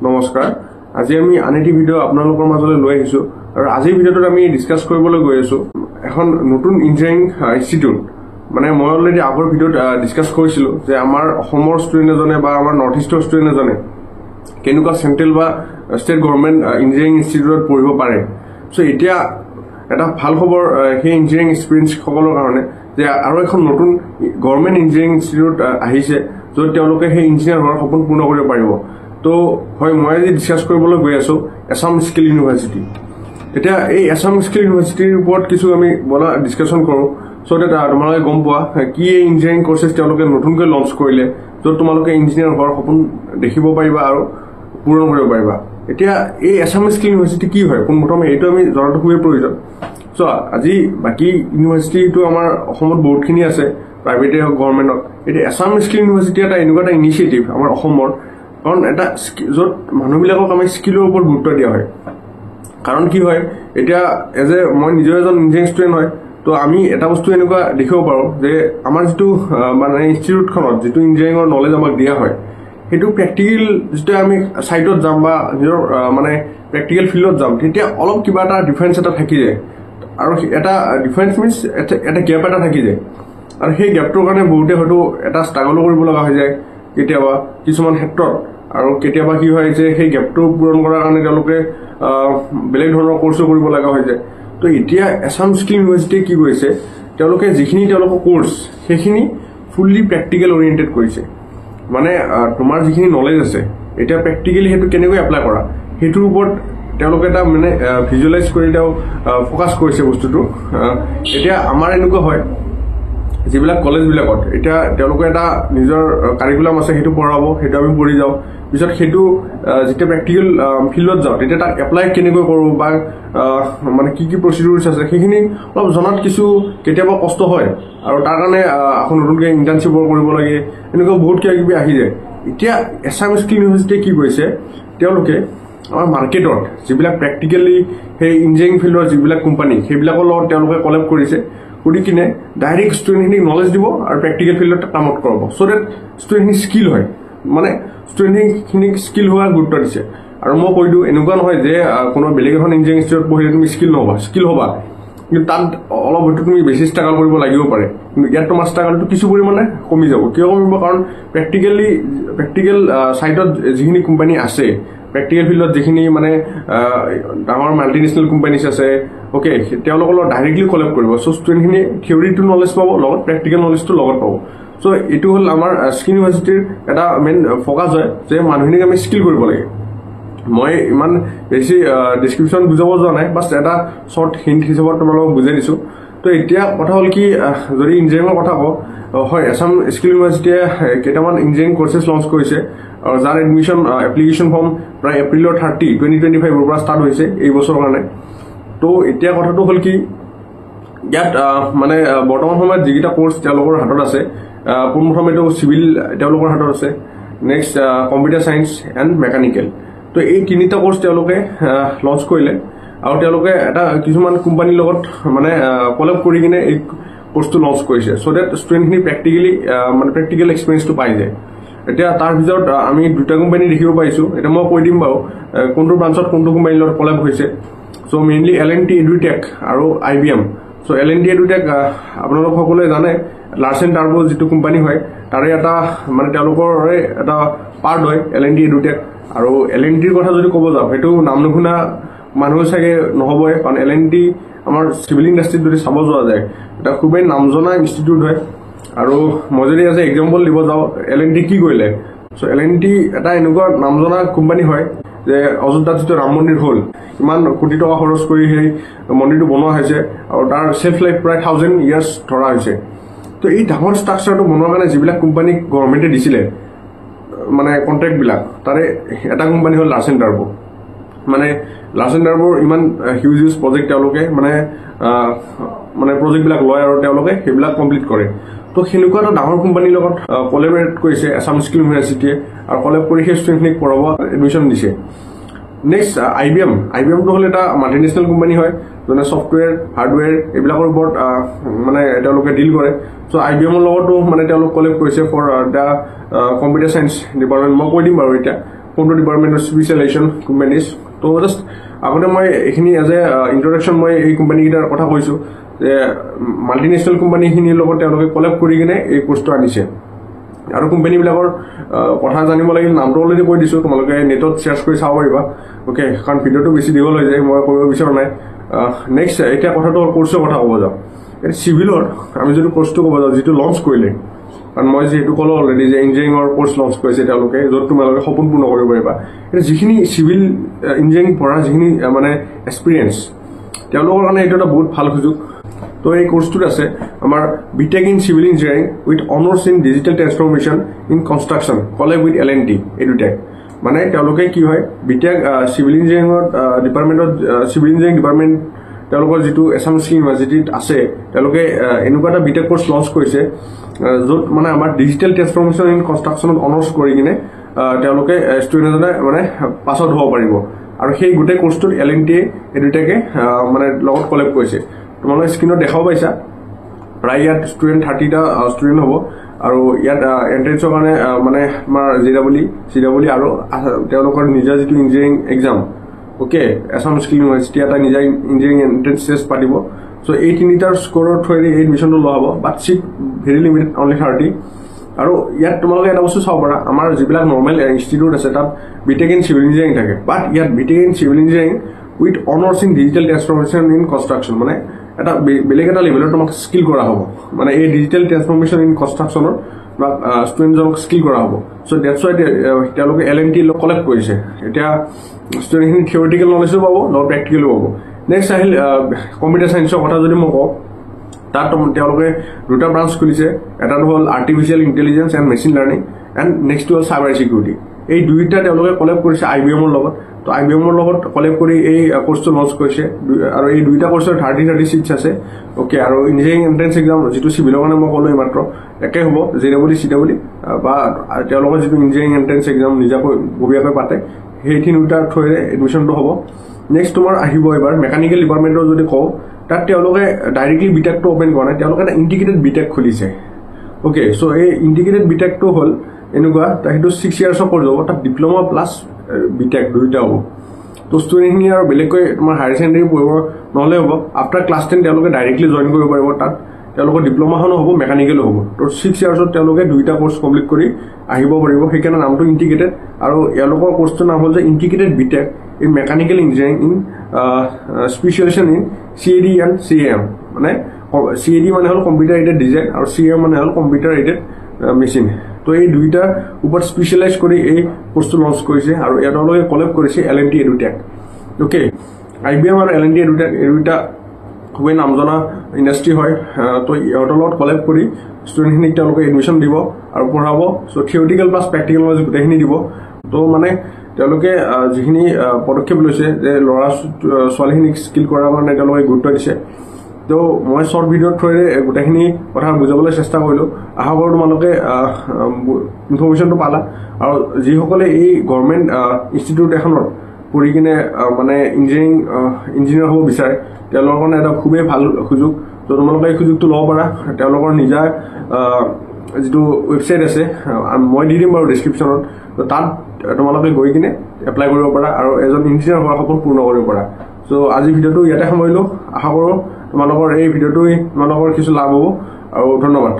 নমস্কাৰ আজি আমি আনেটি ভিডিও আপোনালোকৰ মাজলৈ লৈ আহিছো আৰু আজি ভিডিওটোত আমি ডিসকাস কৰিবলৈ গৈ আছো এখন নতুন ইঞ্জিনিয়াৰিং ইনষ্টিটিউট মানে মই অলৰেডি আগৰ ভিডিওত ডিসকাস কৰিছিলো যে আমাৰ অসমৰ ষ্টুডেন্ট এজনে বা আমাৰ নৰ্থ ইষ্টৰ ষ্টুডেন্ট এজনে কেনেকুৱা সেন্ট্ৰেল বা ষ্টেট গভৰ্ণমেণ্ট ইঞ্জিনিয়াৰিং ইনষ্টিটিউটত পঢ়িব পাৰে সো এতিয়া এটা ভাল খবৰ সেই ইঞ্জিনিয়াৰিং এক্সপেৰিয়েন্স সকলৰ কাৰণে যে আৰু এখন নতুন গভৰ্ণমেণ্ট ইঞ্জিনিয়াৰিং ইনষ্টিটিউট আহিছে য'ত তেওঁলোকে সেই ইঞ্জিনিয়াৰ হোৱাৰ সপোন পূৰ্ণ কৰিব পাৰিব তো হয় মই আজি ডিসকাস কৰিবলৈ গৈ আছো আসাম স্কিল ইউনিভাৰ্চিটি এতিয়া এই আসাম স্কিল ইউনিভাৰ্চিটিৰ ওপৰত কিছু আমি বলা ডিসকাশন কৰো সো এটা তোমালোকে গম পোৱা কি এই ইঞ্জিনিয়াৰিং কোৰ্सेस তেওঁলোকে নতুনকৈ লঞ্চ কৰিলে য'ত তোমালোকে ইঞ্জিনিয়াৰ হোৱাৰ সপোন দেখিব পাৰিবা আৰু পূৰণ কৰিব পাৰিবা এতিয়া এই আসাম স্কিল ইউনিভাৰ্চিটি কি হয় প্ৰথমে এইটো আমি জনাটো খুবেই প্ৰয়োজন সো আজি বাকি ইউনিভাৰ্চিটিটো আমাৰ অসমত বহুতখিনি আছে প্ৰাইভেটে হওক গভৰ্ণমেণ্টত এতিয়া আসাম স্কিল ইউনিভাৰ্চিটি এটা এনেকুৱা ইনিচিয়েটিভ আমাৰ অসমৰ কাৰণ এটা য'ত মানুহবিলাকক আমি স্কিলৰ ওপৰত গুৰুত্ব দিয়া হয় কাৰণ কি হয় এতিয়া এজ এ মই নিজৰ এজন ইঞ্জিনিয়াৰিং ষ্টুডেন্ট হয় তো আমি এটা বস্তু এনেকুৱা দেখিব পাৰো যে আমাৰ যেটো মানে ইনষ্টিটিউটখনত যেটো ইঞ্জিনিয়াৰিংৰ নলেজ আমাক দিয়া হয় হেতু প্ৰ্যাকটিক্যাল যেটো আমি সাইটত যাম বা নিজৰ মানে প্ৰ্যাকটিক্যাল ফিল্ডত যাম তেতিয়া অলপ কিবা এটা ডিফাৰেন্স এটা থাকি যায় আৰু এটা ডিফাৰেন্স মিন্স এটা গ্যাপ এটা থাকি যায় আৰু সেই গ্যাপটোৰ কাৰণে বহুতে হয়তো এটা ষ্ট্ৰাগল কৰিব লগা হৈ যায় কেতিয়াবা কিছুমান ক্ষেত্ৰত আৰু কেতিয়াবা কি হয় যে সেই গ্যাপটো পূৰণ কৰাৰ কাৰণে তেওঁলোকে বেলেগ ধৰণৰ কোৰ্স কৰিব লগা হৈ যায় তো এতিয়া আসাম স্কিল ইউনিভাৰ্চিটি কি কৰিছে তেওঁলোকে যিখিনি তেওঁলোকৰ কোৰ্স সেইখিনি ফুললি প্ৰ্যাকটিক্যাল ওৰিয়েন্টেড কৰিছে মানে তোমাৰ যিখিনি নলেজ আছে এটা প্ৰ্যাকটিক্যালি হেতু কেনেকৈ এপ্লাই কৰা হেতুৰ ওপৰত তেওঁলোকে এটা মানে ভিজুৱেলাইজ কৰি দাও ফোকাস কৰিছে বস্তুটো এতিয়া আমাৰ এনেকুৱা হয় যিবিলাক কলেজ বিলাকত এতিয়া তেওঁলোকে এটা নিজৰ কাৰিকুলাম আছে হেতু পঢ়াব হেতু আমি পঢ়ি যাও পিছত হেতু যেতিয়া প্ৰ্যাকটিক্যাল ফিল্ডত যাও তেতিয়া তাক এপ্লাই কেনেকৈ কৰো বা মানে কি কি প্ৰসিডিউৰছ আছে সেইখিনি অলপ জনাত কিছু কেতিয়াবা কষ্ট হয় আৰু তাৰ কাৰণে এখন নতুনকৈ ইন্টাৰ্নশ্বিপ কৰিব লাগে এনেকুৱা বহুত কিবা আহি যায় এতিয়া আসাম স্কিল ইউনিভাৰ্চিটি কি কৰিছে তেওঁলোকে আমাৰ মাৰ্কেটত যিবিলাক প্ৰ্যাকটিক্যালি সেই ইঞ্জিনিয়াৰিং ফিল্ডৰ যিবিলাক কোম্পানী সেইবিলাকৰ লগত তেওঁলোকে কলেব কৰিছে কৰি কিনে ডাইৰেক্ট ষ্টুডেণ্টখিনিক নলেজ দিব আৰু প্ৰ্যাকটিক্যাল ফিল্ডত কামত কৰাব সো দ্যাট ষ্টুডেণ্টখিনি স্কিল হয় মানে ষ্টুডেণ্টখিনিক স্কিল হোৱাৰ গুৰুত্ব দিছে আৰু মই কৈ দিওঁ এনেকুৱা নহয় যে কোনো বেলেগ এখন ইঞ্জিনিয়াৰিং ইনষ্টিটিউটত পঢ়িলে তুমি স্কিল নহবা স্কিল হবা কিন্তু তাত অলপ হয়তো তুমি বেছি ষ্ট্ৰাগল কৰিব লাগিব পাৰে কিন্তু ইয়াত তোমাৰ ষ্ট্ৰাগলটো কিছু পৰিমাণে কমি যাব কিয় কমিব কাৰণ প্ৰ্যাকটিক্যাল সাইটত যিখিনি কোম্পানী আছে প্ৰ্যাকটিক্যাল ফিল্ডত যিখিনি মানে ডাঙৰ মাল্টিনেশ্যনেল কোম্পানীজ আছে ওকে তেওঁলোকৰ লগত ডাইৰেক্টলি কলেব কৰিব সো ষ্টুডেণ্টখিনি থিওৰিটো নলেজ পাব লগত প্ৰ্যাকটিক্যাল নলেজটো লগত পাব সো এইটো হল আমাৰ স্কিল ইউনিভাৰ্চিটিৰ এটা মেইন ফোকাস হয় যে মানুহখিনিক আমি স্কিল কৰিব লাগে মই ইমান বেছি ডেসক্ৰিপশন বুজাব যোৱা নাই বাস এটা শৰ্ট হিন্ট হিচাপত তোমালোকক বুজাই দিছো তো এতিয়া কথা হল কি যদি ইঞ্জিনিয়াৰিংৰ কথা কওঁ হয় আসাম স্কিল ইউনিভাৰ্চিটিয়ে কেইটামান ইঞ্জিনিয়াৰিং কোৰ্सेस লঞ্চ কৰিছে আৰু যাৰ এডমিশন এপ্লিকেশন ফৰ্ম প্ৰায় এপ্ৰিলৰ 30 2025 ৰ পৰা ষ্টাৰ্ট হৈছে এই বছৰৰ কাৰণে তো এতিয়া কথাটো হল কি ইয়াত মানে বৰ্তমান সময়ত যিটা কোৰ্স তেওঁলোকৰ হাতত আছে প্ৰথমেটো সিভিল তেওঁলোকৰ হাতত আছে next computer science and mechanical তো এই তিনিটা কোৰ্স তেওঁলোকে লঞ্চ কৰিলে আৰু তেওঁলোকে এটা কিছুমান কোম্পানীৰ লগত মানে কলেব কৰি কিনে এই কোৰ্সটো লঞ্চ কৰিছে সো দ্যাট ষ্টুডেণ্টখিনি প্ৰ্যাকটিক্যালি মানে প্ৰ্যাকটিক্যাল এক্সপেৰিয়েন্সটো পাই যায় এতিয়া তাৰ ভিতৰত আমি দুটা কোম্পানী দেখিব পাইছো এটা মই কৈ দিম বাৰু কোনটো ব্ৰাঞ্চত কোনটো কোম্পানীৰ লগত কলেব হৈছে সো মেইনলি L&T EduTech আৰু IBM সো L&T EduTech আপোনালোক সকলোৱে জানে লাৰ্সেন টাৰ্বো যেটো কোম্পানী হয় তাৰে এটা মানে তেওঁলোকৰ এটা পাৰ্ট হয় L&T EduTech আৰু L&Tৰ কথা যদি ক'ব যাও হেতু নাম নুশুনা মানুহ চাগে নহবই কাৰণ L&T আমাৰ সিভিল ইণ্ডাষ্ট্ৰীত যদি চাব যোৱা যায় এটা খুবেই নামজনা ইনষ্টিটিউট হয় আৰু মই যদি এজ এক্সাম্পল দিব যাও L&T কি কৰিলে সো L&T এটা এনেকুৱা নামজনা কোম্পানী হয় যে অযোধ্যাত যেটো ৰাম মন্দিৰ হল ইমান কোটি টকা খৰচ কৰি সেই মন্দিৰটো বনোৱা হৈছে আৰু তাৰ সেলফ লাইফ প্ৰায় 1000 ইয়াৰ্স ধৰা হৈছে তো এই ডাঙৰ ষ্ট্ৰাকচাৰটো বনোৱাৰ কাৰণে যিবিলাক কোম্পানী গভৰ্ণমেণ্টে দিছিলে মানে কন্ট্ৰাক্ট বিলাক তাৰে এটা কোম্পানী হল লাৰ্সেন টাৰ্বো মানে লাৰ্সেন টাৰ্বোৰ ইমান হিউজ প্ৰজেক্ট তেওঁলোকে মানে প্ৰজেক্ট বিলাক লয় আৰু তেওঁলোকে সেইবিলাক কমপ্লিট কৰে তো সেনেকুৱা এটা ডাঙৰ কোম্পানীৰ লগত কোলাবৰেট কৰিছে আসাম স্কিল ইউনিভাৰ্চিটিয়ে আৰু কলেব কৰি সেই ষ্টুডেণ্টখিনিক পঢ়াব এডমিশন দিছে নেক্সট IBM তো হল এটা মাল্টিনেশ্যনেল কোম্পানী হয় যেনে সফটৱেৰ হাৰ্ডৱেৰ এইবিলাকৰ ওপৰত মানে তেওঁলোকে ডিল কৰে সো IBM ৰ লগতো মানে তেওঁলোক কলেব কৰিছে for the computer science department মই কৈ দিম বাৰু এটা কোনটো ডিপাৰ্টমেণ্টৰ স্পেচিয়েলাইজেশ্যন কোম্পানীজ তো জাষ্ট আগতে মই এইখিনি এজ এ ইন্ট্ৰডাকশ্যন মই এই কোম্পানীকেইটাৰ কথা কৈছোঁ যে মাল্টিনেশ্যনেল কোম্পানীখিনিৰ লগত তেওঁলোকে কলেব কৰি কিনে এই কোৰ্চটো আনিছে আৰু কোম্পানীবিলাকৰ কথা জানিব লাগিল নামটো অলৰেডি কৈ দিছোঁ তোমালোকে নেটত চাৰ্চ কৰি চাব পাৰিবা অ'কে কাৰণ ভিডিঅ'টো বেছি দীঘল হৈ যায় মই কৰিব বিচৰা নাই নেক্সট এতিয়া কথাটো কোৰ্চৰ কথা ক'ব যাওঁ চিভিলৰ আমি যদি কোৰ্চটো ক'ব যাওঁ যিটো লঞ্চ কৰিলে কাৰণ মই যিহেতু ক'লো অলৰেডি যে ইঞ্জিনিয়াৰিঙৰ কোৰ্চ লঞ্চ কৰিছে তেওঁলোকে য'ত তোমালোকে সপোন পূৰ্ণ কৰিব পাৰিবা এতিয়া যিখিনি চিভিল ইঞ্জিনিয়াৰিং পঢ়া যিখিনি মানে এক্সপিৰিয়েঞ্চ তেওঁলোকৰ কাৰণে এইটো এটা বহুত ভাল সুযোগ তো এই কোৰ্চটোত আছে আমাৰ BTech in civil engineering with honours in digital transformation in construction collab with L&T এই দুটাই মানে তেওঁলোকে কি হয় বিটেক চিভিল ইঞ্জিনিয়াৰিঙত ডিপাৰ্টমেণ্টত চিভিল ইঞ্জিনিয়াৰিং ডিপাৰ্টমেণ্ট তেওঁলোকৰ যিটো এছাম ইউনিভাৰ্চিটিত আছে তেওঁলোকে এনেকুৱা এটা বিটেক কোৰ্চ লঞ্চ কৰিছে য'ত মানে আমাৰ ডিজিটেল ট্ৰেন্সফৰ্মেশ্যন ইন কনষ্ট্ৰাকশ্যনত অনাৰ্ছ কৰি কিনে তেওঁলোকে ষ্টুডেণ্টজনে মানে পাছ আউট হ'ব পাৰিব আৰু সেই গোটেই কোৰ্চটোত L&T এই দুটাকে মানে লগত কলেব কৰিছে তোমালোকে স্ক্ৰীণত দেখাব পাইছা প্ৰায় ইয়াত ষ্টুডেণ্ট 30টা ষ্টুডেণ্ট হ'ব আৰু ইয়াত এণ্ট্ৰেন্সৰ কাৰণে মানে আমাৰ CW আৰু তেওঁলোকৰ নিজা যিটো engineering exam okay Assam skill university এটা নিজা ইঞ্জিনিয়াৰিং এণ্ট্ৰেন্স টেষ্ট পাতিব চ' এই তিনিটাৰ স্ক'ৰৰ থ্ৰুৱেদি এই এডমিশ্যনটো লোৱা হ'ব বাট চিট ভেৰি লিমিটেড অনলি 30 আৰু ইয়াত তোমালোকে এটা বস্তু চাব পাৰা আমাৰ যিবিলাক নৰ্মেল ইনষ্টিটিউট আছে তাত বিটেক ইন চিভিল ইঞ্জিনিয়াৰিং থাকে বাট ইয়াত BTech in civil engineering with honours in digital transformation in construction মানে এটা বেলেগ এটা লেভেলত তোমাক স্কিল কৰা হ'ব মানে এই ডিজিটেল ট্ৰেন্সফৰ্মেশ্যন ইন কনষ্ট্ৰাকশ্যনৰ বা ষ্টুডেণ্টজনক স্কিল কৰা হ'ব চ' ডেটছ ৱাই তেওঁলোকে L&T কলেক্ট কৰিছে এতিয়া ষ্টুডেণ্টখিনি থিয়ৰিটিকেল নলেজো পাব লগত প্ৰেক্টিকেলো পাব নেক্সট আহিল কম্পিউটাৰ চায়েন্সৰ কথা যদি মই কওঁ তাত তেওঁলোকে দুটা ব্ৰাঞ্চ খুলিছে এটাটো হ'ল artificial intelligence and machine learning and নেক্সটটো হ'ল চাইবাৰ চিকিউৰিটি এই দুইটা তেওঁলোকে কলেব কৰিছে IBMৰ লগত তো IBMৰ লগত কলেব কৰি এই কোৰ্চটো লঞ্চ কৰিছে আৰু এই দুইটা কোৰ্চৰ 30 চিটছ আছে অ'কে আৰু ইঞ্জিনিয়াৰিং এণ্ট্ৰেন্স এক্সাম যিটো চিভিলৰ কাৰণে মই ক'লো এইমাত্ৰ একে হ'ব JW CW বা তেওঁলোকৰ যিটো ইঞ্জিনিয়াৰিং এণ্ট্ৰেন্স এক্সাম নিজাকৈ ববীয়াকৈ পাতে সেই তিনিটাৰ থ্ৰুৰে এডমিশ্যনটো হ'ব নেক্সট তোমাৰ আহিব এবাৰ মেকানিকেল ডিপাৰ্টমেণ্টৰ যদি কওঁ তাত তেওঁলোকে ডাইৰেক্টলি বিটেকটো অপেন কৰা নাই তেওঁলোকে এটা ইণ্টিগ্ৰেটেড বিটেক খুলিছে অ'কে চ' এই ইণ্টিগ্ৰেটেড বিটেকটো হ'ল এনেকুৱা সেইটো 6 ইয়াৰ্ছৰ কৰি যাব তাত ডিপ্ল'মা প্লাছ বিটেক দুইটা হ'ব তো ষ্টুডেণ্টখিনি আৰু বেলেগকৈ তোমাৰ হায়াৰ ছেকেণ্ডেৰী পঢ়িব নহ'লে হ'ব আফটাৰ ক্লাছ 10 তেওঁলোকে ডাইৰেক্টলি জইন কৰিব পাৰিব তাত তেওঁলোকৰ ডিপ্ল'মাখনো হ'ব মেকানিকেলো হ'ব তো 6 ইয়াৰ্ছত তেওঁলোকে দুইটা কোৰ্চ কমপ্লিট কৰি আহিব পাৰিব সেইকাৰণে নামটো ইণ্টিগ্ৰেটেড আৰু এওঁলোকৰ কোৰ্চটোৰ নাম হ'ল যে integrated BTech in mechanical engineering in specialisation in CAD and CAM মানে CAD মানে হ'ল কম্পিউটাৰ এইডেড ডিজাইন আৰু CAM মানে হ'ল কম্পিউটাৰ এইডেড মেচিন তো এই দুইটাৰ ওপৰত স্পেচিয়েলাইজ কৰি এই কোৰ্চটো লঞ্চ কৰিছে আৰু তেওঁলোকে কলেব কৰিছে L&T এডুটেক অ'কে IBM আৰু L&T এডুটেক এই দুইটা খুবেই নামজনা ইণ্ডাষ্ট্ৰি হয় তো ইহঁতৰ লগত কলেব কৰি ষ্টুডেণ্টখিনিক তেওঁলোকে এডমিশ্যন দিব আৰু পঢ়াব চ' থিয়ৰিটিকেল প্লাছ প্ৰেক্টিকেল নলেজ গোটেইখিনি দিব তো মানে তেওঁলোকে যিখিনি পদক্ষেপ লৈছে যে ল'ৰা ছোৱালীখিনিক স্কিল কৰাৰ কাৰণে তেওঁলোকে গুৰুত্ব দিছে তো মই শ্বৰ্ট ভিডিঅ'ৰ থ্ৰুৰে গোটেইখিনি কথা বুজাবলৈ চেষ্টা কৰিলোঁ আশা কৰোঁ তোমালোকে ইনফৰ্মেশ্যনটো পালা আৰু যিসকলে এই গভৰ্ণমেণ্ট ইনষ্টিটিউট এখনত পঢ়ি কিনে মানে ইঞ্জিনিয়াৰ হ'ব বিচাৰে তেওঁলোকৰ কাৰণে এটা খুবেই ভাল সুযোগ তো তোমালোকে এই সুযোগটো ল'ব পাৰা তেওঁলোকৰ নিজা যিটো ৱেবছাইট আছে মই দি দিম বাৰু ডিছক্ৰিপশ্যনত তো তাত তোমালোকে গৈ কিনে এপ্লাই কৰিব পাৰা আৰু এজন ইঞ্জিনিয়াৰ হোৱাৰ সপোন পূৰ্ণ কৰিব পাৰা চ' আজি ভিডিঅ'টো ইয়াতে সামৰিলোঁ আশা কৰোঁ তোমালোকৰ এই ভিডিঅ'টোৱে তোমালোকৰ কিছু লাভ হ'ব আৰু ধন্যবাদ